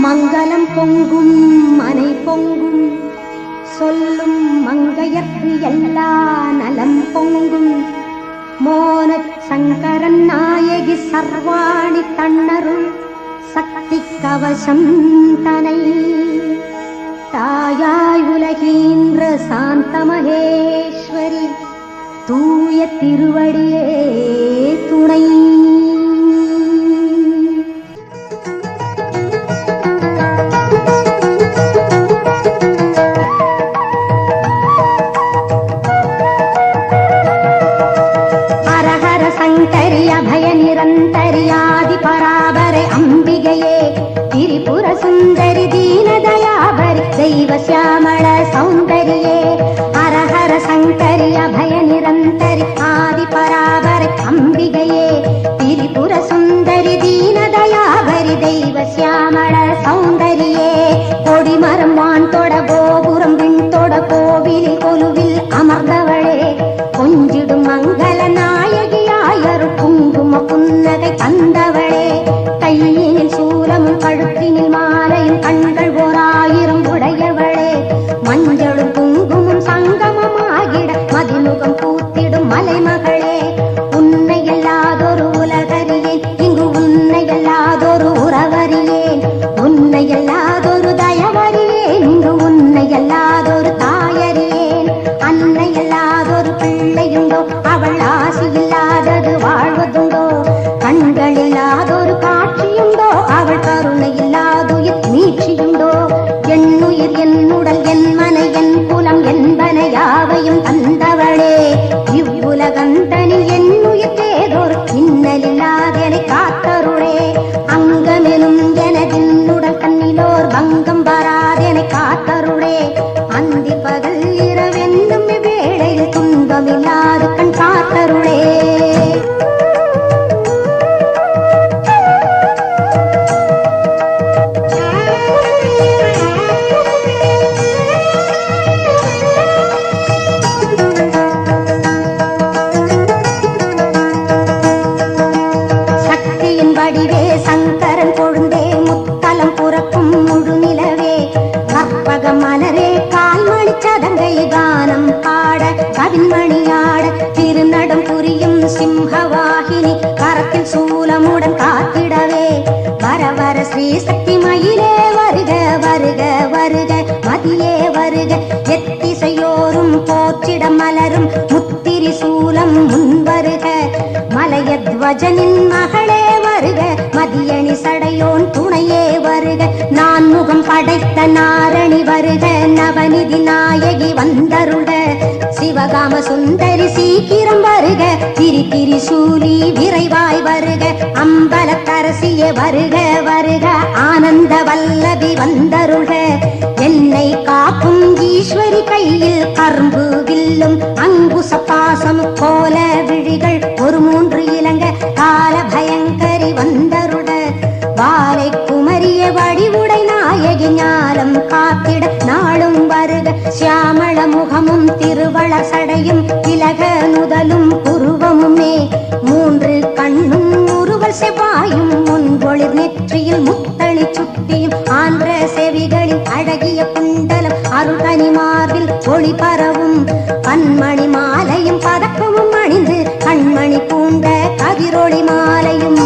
மங்களம் பொங்கும் மனை பொங்கும் சொல்லும் மங்கையர்க்கு எல்லா நலம் பொங்கும். மோன சங்கரன் நாயகி சர்வாணி தன்னருள் சக்தி கவசம் தனை தாயாய் உலகீன்ற சாந்த மகேஸ்வரி தூய திருவடியே துணை. அபய நிரந்தரியாதி பராபரை அம்பிகையே திரிபுர சுந்தரி தீனதயாபரி தெய்வ சியாமள சௌந்தரியே. ஹரஹர சங்கரி அபய நிரந்தரி ஆதி பராபரை அம்பிகையே திரிபுர சுந்தரி தீனதயாபரி தெய்வ சியாமள சௌந்தரியே. கொடிமரம் வான் தொட கோபுரம் விண் தொட கோவிலில் கொலுவில் அமர்ந்தவளே கொஞ்சிடும் மங்கள நாயகியாயரு குங்கும புன்னகை தந்தவளே. கையினில் சூலமும் கழுத்தினில் மாலையும் கண்கள் ஓராயிரம் உடையவளே. மஞ்சளும் குங்குமம் சங்கமமாகிட மதிமுகம் பூத்திடும் மலைமகளே. உன்னை எல்லாதொரு உலகறியேன் இங்கு உன்னை எல்லாதொரு உறவறியேன். உன்னை எல்லாதொரு தயவறியேன் இங்கு உன்னை எல்லாதொரு தாயறியேன். அன்னை எல்லாதொரு பிள்ளையுண்டோ அவள் ஆசி இல்லாதது வாழ்வதுண்டோ. கண்கள் இல்லாதொரு காட்சியுண்டோ அவள் கருணை இல்லாதுயிர் மீட்சியுண்டோ. என்னுயிர் என்னுடல் என் மனை என் குலம் என்பன யாவையும் தந்தவளே. இவ்வுலகந்தனில் என்னுயிர் தேதோர் இன்னலில்லாதெனை காத்தருளே. அங்கமெனும் எனதின்னுடல் கண்ணிலோர் பங்கம் வராதெனை காத்தருளே. அந்தி பகல் இரவென்னும் வேளையில் துன்பமில்லாது கண் காத்தருளே. சக்தியின் வடிவே சங்கரன் கொழுந்தே முத்தலம் புறக்கும் முழு நிலவே. கற்பக மலரே கால்மணி சதங்கை கானம் பாட கவின்மணியாட திருநடம் புரியும் சிம்ஹவாகினி கரத்தில் சூலமுடன் காத்திடவே. வர வர ஸ்ரீ சக்தி மயிலே வருக வருக வருக மதியே வருக. எத்திசையோரும் போற்றிட மலரும் முத்திரி சூலம் முன் வருக. மலையத்வஜனின் மகளே வருக மதியணி சடையோன் துணையே வருக. நான் முகம் படைத்த நாரணி வருக நவநிதி நாயகி வந்தருக. சிவகாம சுந்தரி சீக்கிரம் வருக திரிகிரி சூலி விரைவாய் வருக. அம்பலக்கரசியே வருக வருக ஆனந்த வல்லவி வந்தருக. என்னை காக்கும் ஈஸ்வரி கையில் கரும்பு வில்லும் அங்குச பாசம் கோல விழிகள் ஒரு மூன்று இலங்க கால பயங்கரி வந்தருட. வாலை குமரிய வடிவுடை நாயகி ஞாலம் காத்திட நாளும் வருக. சியாமள முகமும் திருவள சடையும் திலக நுதலும் புருவமுமே. மூன்று கண்ணும் உருவல் செவ்வாயும் முன்பொழிர் நெற்றியில் முத்தளி சுட்டியும் ஆந்திர செவிகளின் அழகிய குண்டலம் அருள்கனி மார்பில் ஒளி பரவும். கண்மணி மாலையும் பதக்கமும் அணிந்து கண்மணி பூண்ட கதிரொளி மாலையும்.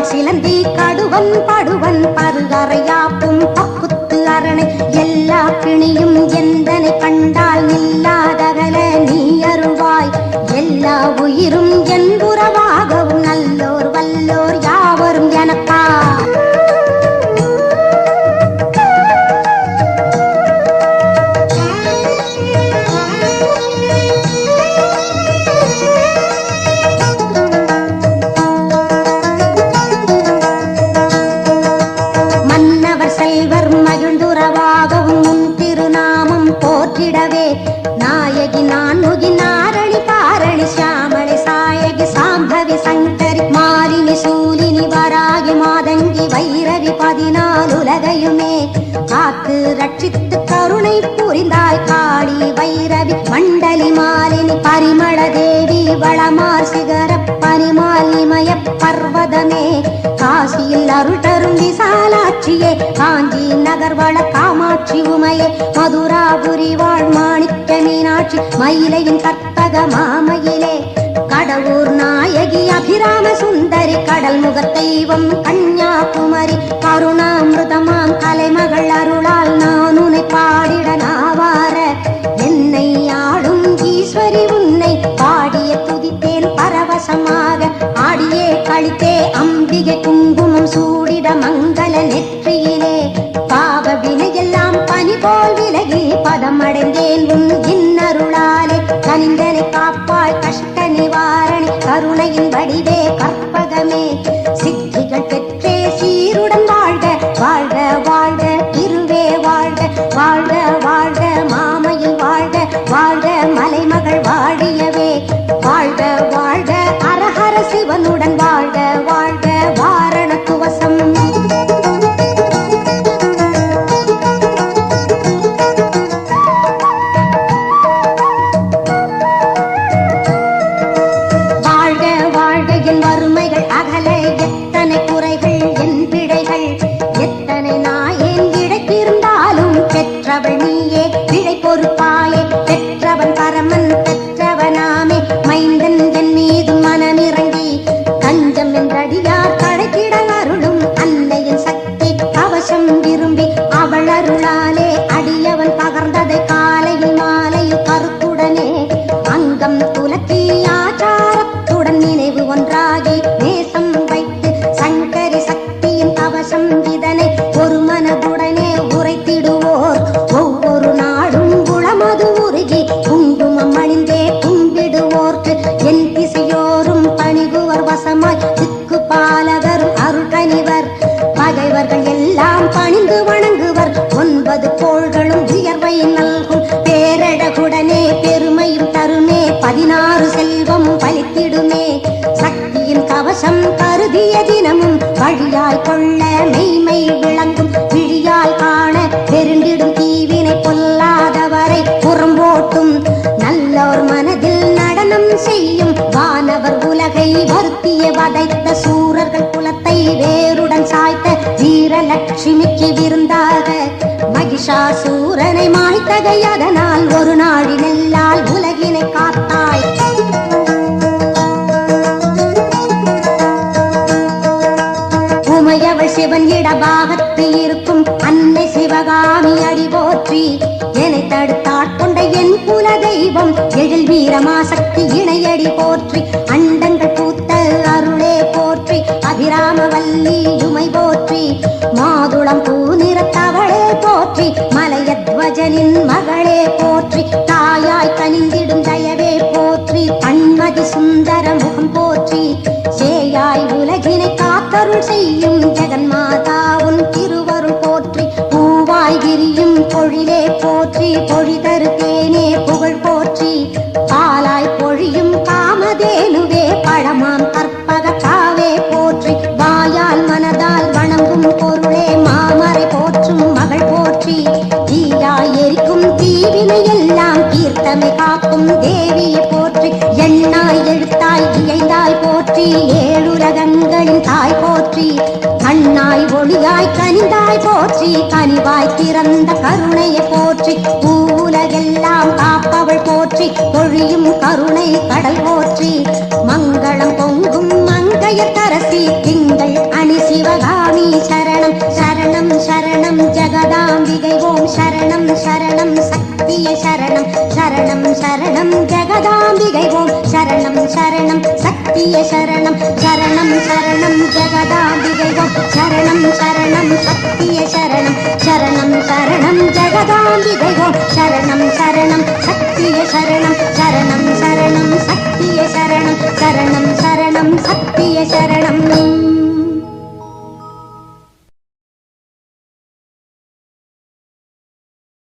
கால் சிலந்தி கடுவன் படுவன் பருகரையாப்பும் பக்குத்து அரணை எல்லா பிணியும் எந்தனை கண்டால் நில்லாதகல நீ அருள்வாய் எல்லா உயிரும் என் புறவாகவும் நல்லோர் வல்லோர் யாவரும் எனக்கா நாயகி நான்முகி நாரணி காரணி சியாமளி சாயகி சாம்பவி சங்கரி மாலினி சூலினி வராகி மாதங்கி வைரவி 14 உலகையுமே காத்து ரட்சித்து கருணை புரிந்தாய் காளி வைரவி மண்டலி மாலினி பரிமள தேவி வளமார் சிகர பனிமால் இமய பர்வதமே காசியில் அருள் தரும் விசாலாட்சியே காஞ்சி நகர்வள காமாட்சி உமையே மதுராபுரி வாழ் மாணிக்க மீனாட்சி மயிலையின் கற்பக மாமயிலே கடவுர் நாயகி அபிராம சுந்தரி கடல் முக தெய்வம் கன்யாகுமரி கருணாமிருதமாம் கலைமகள் அருளால் நான் உன்னை பாடிட நாவார என்னை ஆடும் ஈஸ்வரி உன்னை பாடிய துதித்தேன் பரவசமாக ஆடியே கழித்தே அம்பிகை குங்குமம் சூடிட மங்கள நெற்றியிலே பாவ வினையெல்லாம் பனி போல் விலகி பதம் அடைந்தேன் உன் இன்னருளாலே கனிந்தனை காப்பாய் கஷ்ட நிவாரணி கருணையின் வடிவே கற்பகமே சித்திகள் பெற்றே சீருடன் வாழ்க வாழ்க வாழ்க திருவே வாழ்க வாழ்க வாழ்க மாமையில் வாழ்க வாழ்க மலைமகள் வாழியவே வாழ்க வாழ்க அரஹர சிவனுடன் வாழ்க வாழ்க வாரண துவசம் வறுமைகள் அகல எத்தனை குறைகள் என் பிழைகள் எத்தனை நாயேன் இழைத்திருந்தாலும் பெற்றவள் நீயே பிழை பொறுப்பாயே பெற்றவன் பரமன் பெற்றவனாமே மைந்தன் என் மீது மனமிறங்கி கஞ்சம் என்றடியார் கடைக்கிட அருளும் அன்னையின் சக்தி கவசம் விரும்பி அவள் அருளாலே அடியவன் பகர்ந்ததை காலையில் மாலையில் கருத்துடனே அங்கம் துலக்கி ஆச்சாரத்துடன் நினைவு ஒன்றாகி நேசம் வைத்து சங்கரி சக்தியின் கவசம் இதனை ஒரு மனதுடனே உரைத்திடுவோர் ஒவ்வொரு நாடும் குளமது உருகி குங்குமம் அணிந்தே கும்பிடுவோர்க்கு என் திசையோரும் பணிகுவர் வசமாய் திக்கு பாலகரும் அருள்கனிவர் பகைவர்கள் எல்லாம் பணிந்து வணங்குவர் 9 கோள்களும் உயர்வை நல்கும் பேரழகுடனே பெருமையும் தருமே 16 செல்வம் பலித்திடுமே சக்தியின் கவசம் கருதிய தினமும் வழியாய் கொள்ள மெய்மை விளங்கும் விழியாய் காண பெருண்டிடும் தீவினை கொல்லாதவரை புறம்போட்டும் நல்லோர் மனதில் நடனம் செய்யும் வானவர் உலகை வருத்திய வதைத்த சூரர்கள் குலத்தை வேருடன் சாய்த்த வீரலட்சுமிக்கு விருந்தாக மகிஷாசூரனை மாய்த்தகை அதனால் ஒரு நாடி நெல்லால் உலகினை காத்தாய் உமையவள் சிவன் இடபாகத்து இருக்கும் அன்னை சிவகாமி அடி போற்றி என்னை தடுத்தாட்கொண்ட என் குல தெய்வம் எழில் வீரமாசக்தி இணையடி போற்றி அண்டங்கள் பூத்த அருளே போற்றி அபிராமவல்லி உமை போற்றி மாதுளம் பூநிறத்தவளே போற்றி மலையத்வஜனின் மகளே போற்றி தாயாய் கனிந்திடும் தயவே போற்றி பன்மதி சுந்தர முகம் போற்றி சேயாய் உலகினை காத்தருள் செய்யும் ஜெகன்மாதா உன் திருவருள் போற்றி பூவாய் விரியும் பொழிலே போற்றி பொழிதரு தேனே புகழ் போற்றி பாலாய் பொழியும் காமதேனுவே பழமாம் கற்பக காவே போற்றி வாயால் மனதால் வணங்கும் பொருளே மாமரை போற்றும் மகள் போற்றி தீயாய் எரிக்கும் தீவினை எல்லாம் தீர்த்தமை காக்கும் தேவியை போற்றி எண்ணாய் எழுத்தாய் இயைந்தாய் போற்றி ஏழுலகங்களின் தாய் போற்றி கண்ணாய் ஒளியாய் கனிந்தாய் போற்றி கனிவாய் திறந்த கருணையை போற்றி பூவுலகெல்லாம் காப்பவள் போற்றி பொழியும் கருணை கடல் போற்றி மங்களம் பொங்கும் மங்கையரசி திங்கள் ஓம் சரணம் சரணம் சத்திய சரணம் சரணம் சரணம் ஜெகதாம்பிகை ஓம் சரணம் சரணம் சத்திய சரணம்